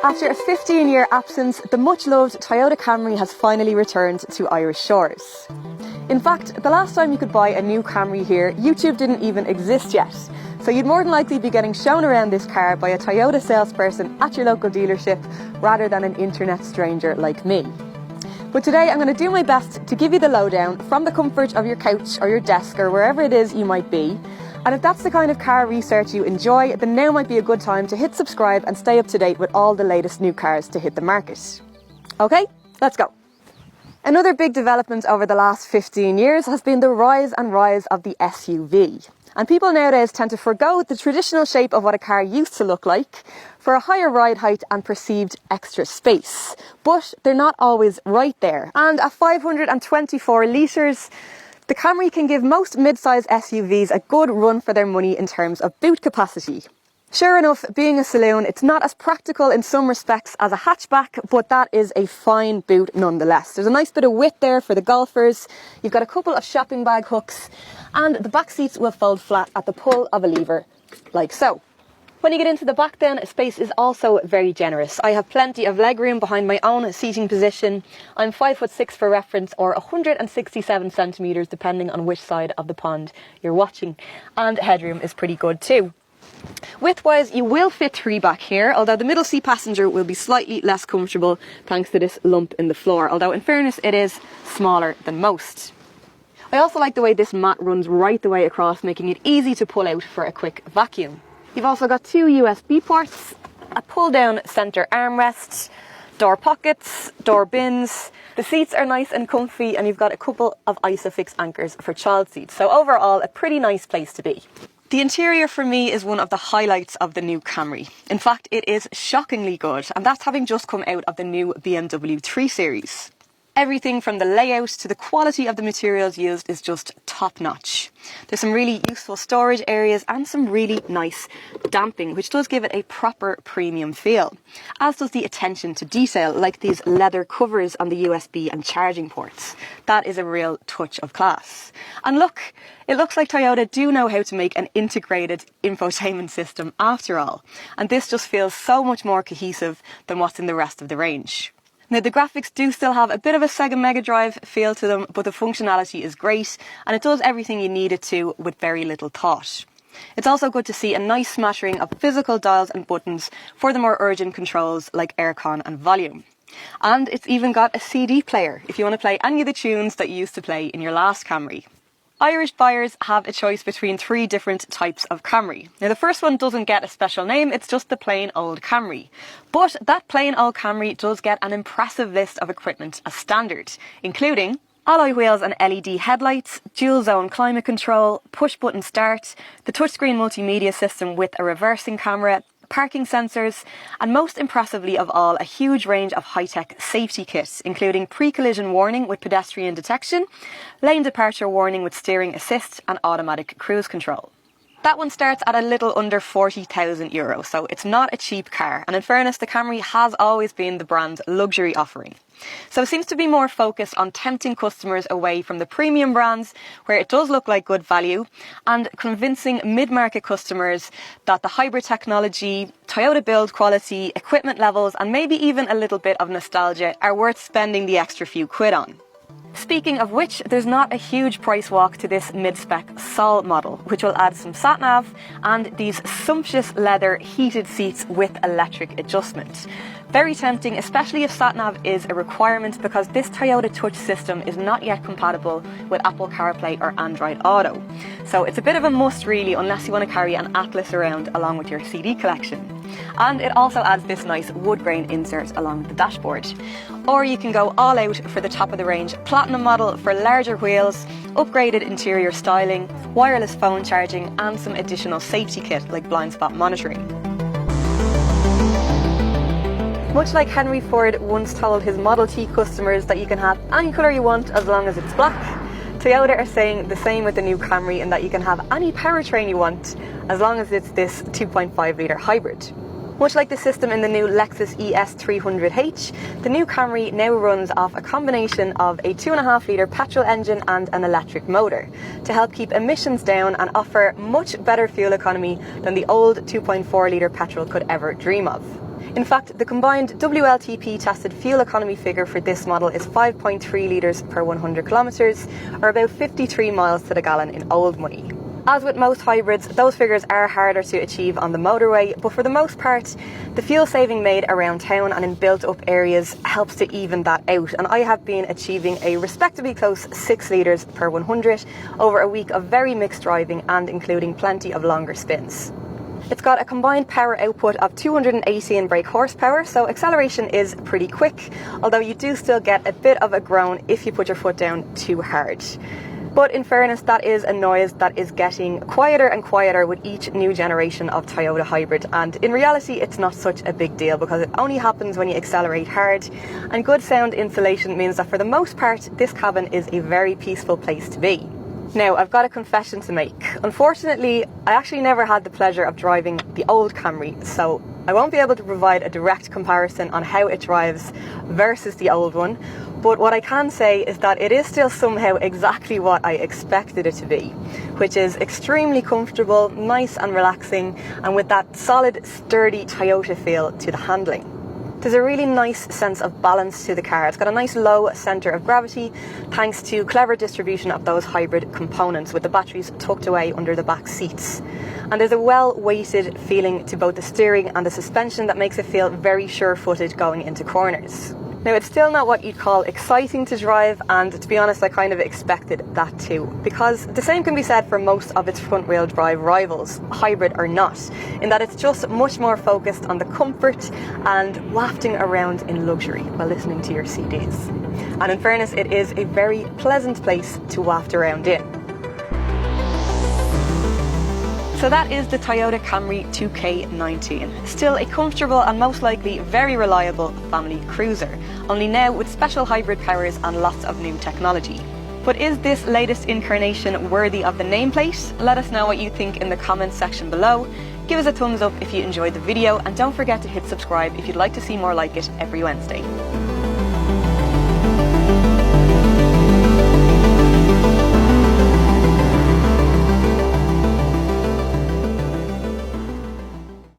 After a 15-year absence, the much-loved Toyota Camry has finally returned to Irish shores. In fact, the last time you could buy a new Camry here, YouTube didn't even exist yet. So you'd more than likely be getting shown around this car by a Toyota salesperson at your local dealership rather than an internet stranger like me. But today I'm going to do my best to give you the lowdown from the comfort of your couch or your desk or wherever it is you might be. And if that's the kind of car research you enjoy, then now might be a good time to hit subscribe and stay up to date with all the latest new cars to hit the market. Okay, let's go. Another big development over the last 15 years has been the rise of the SUV. And people nowadays tend to forgo the traditional shape of what a car used to look like for a higher ride height and perceived extra space. But they're not always right there. And at 524 litres, the Camry can give most mid-size SUVs a good run for their money in terms of boot capacity. Sure enough, being a saloon, it's not as practical in some respects as a hatchback, but that is a fine boot nonetheless. There's a nice bit of width there for the golfers. You've got a couple of shopping bag hooks, and the back seats will fold flat at the pull of a lever, like so. When you get into the back then, space is also very generous. I have plenty of legroom behind my own seating position. I'm 5'6" for reference, or 167 centimetres depending on which side of the pond you're watching. And headroom is pretty good too. Width-wise, you will fit 3 back here, although the middle seat passenger will be slightly less comfortable thanks to this lump in the floor, although in fairness it is smaller than most. I also like the way this mat runs right the way across, making it easy to pull out for a quick vacuum. You've also got 2 USB ports, a pull-down centre armrest, door pockets, door bins. The seats are nice and comfy, and you've got a couple of Isofix anchors for child seats. So overall, a pretty nice place to be. The interior for me is one of the highlights of the new Camry. In fact, it is shockingly good, and that's having just come out of the new BMW 3 Series. Everything from the layout to the quality of the materials used is just top notch. There's some really useful storage areas and some really nice damping, which does give it a proper premium feel. As does the attention to detail, like these leather covers on the USB and charging ports. That is a real touch of class. And look, it looks like Toyota do know how to make an integrated infotainment system after all. And this just feels so much more cohesive than what's in the rest of the range. Now, the graphics do still have a bit of a Sega Mega Drive feel to them, but the functionality is great and it does everything you need it to with very little thought. It's also good to see a nice smattering of physical dials and buttons for the more urgent controls like aircon and volume. And it's even got a CD player if you want to play any of the tunes that you used to play in your last Camry. Irish buyers have a choice between 3 different types of Camry. Now, the first one doesn't get a special name, it's just the plain old Camry. But that plain old Camry does get an impressive list of equipment as standard, including alloy wheels and LED headlights, dual zone climate control, push button start, the touchscreen multimedia system with a reversing camera, parking sensors, and most impressively of all, a huge range of high-tech safety kits, including pre-collision warning with pedestrian detection, lane departure warning with steering assist, and automatic cruise control. That one starts at a little under €40,000, so it's not a cheap car, and in fairness, the Camry has always been the brand's luxury offering. So it seems to be more focused on tempting customers away from the premium brands, where it does look like good value, and convincing mid-market customers that the hybrid technology, Toyota build quality, equipment levels, and maybe even a little bit of nostalgia are worth spending the extra few quid on. Speaking of which, there's not a huge price walk to this mid-spec Sol model, which will add some sat-nav and these sumptuous leather heated seats with electric adjustment. Very tempting, especially if sat-nav is a requirement, because this Toyota Touch system is not yet compatible with Apple CarPlay or Android Auto. So it's a bit of a must really, unless you want to carry an Atlas around along with your CD collection. And it also adds this nice wood grain insert along the dashboard. Or you can go all out for the top of the range Platinum model for larger wheels, upgraded interior styling, wireless phone charging, and some additional safety kit like blind spot monitoring. Much like Henry Ford once told his Model T customers that you can have any colour you want as long as it's black, Toyota are saying the same with the new Camry, in that you can have any powertrain you want as long as it's this 2.5 litre hybrid. Much like the system in the new Lexus ES300H, the new Camry now runs off a combination of a 2.5 litre petrol engine and an electric motor to help keep emissions down and offer much better fuel economy than the old 2.4 litre petrol could ever dream of. In fact, the combined WLTP tested fuel economy figure for this model is 5.3 litres per 100 kilometres, or about 53 miles to the gallon in old money. As with most hybrids, those figures are harder to achieve on the motorway, but for the most part, the fuel saving made around town and in built-up areas helps to even that out, and I have been achieving a respectably close 6 litres per 100 over a week of very mixed driving and including plenty of longer spins. It's got a combined power output of 218 brake horsepower, so acceleration is pretty quick, although you do still get a bit of a groan if you put your foot down too hard. But in fairness, that is a noise that is getting quieter and quieter with each new generation of Toyota hybrid, and in reality it's not such a big deal because it only happens when you accelerate hard, and good sound insulation means that for the most part this cabin is a very peaceful place to be. Now, I've got a confession to make. Unfortunately, I actually never had the pleasure of driving the old Camry, so I won't be able to provide a direct comparison on how it drives versus the old one, but what I can say is that it is still somehow exactly what I expected it to be, which is extremely comfortable, nice and relaxing, and with that solid, sturdy Toyota feel to the handling. There's a really nice sense of balance to the car. It's got a nice low centre of gravity thanks to clever distribution of those hybrid components with the batteries tucked away under the back seats. And there's a well-weighted feeling to both the steering and the suspension that makes it feel very sure-footed going into corners. Now, it's still not what you'd call exciting to drive, and to be honest, I kind of expected that too, because the same can be said for most of its front-wheel drive rivals, hybrid or not, in that it's just much more focused on the comfort and wafting around in luxury while listening to your CDs. And in fairness, it is a very pleasant place to waft around in. So that is the Toyota Camry 2K19. Still a comfortable and most likely very reliable family cruiser, only now with special hybrid powers and lots of new technology. But is this latest incarnation worthy of the nameplate? Let us know what you think in the comments section below. Give us a thumbs up if you enjoyed the video, and don't forget to hit subscribe if you'd like to see more like it every Wednesday.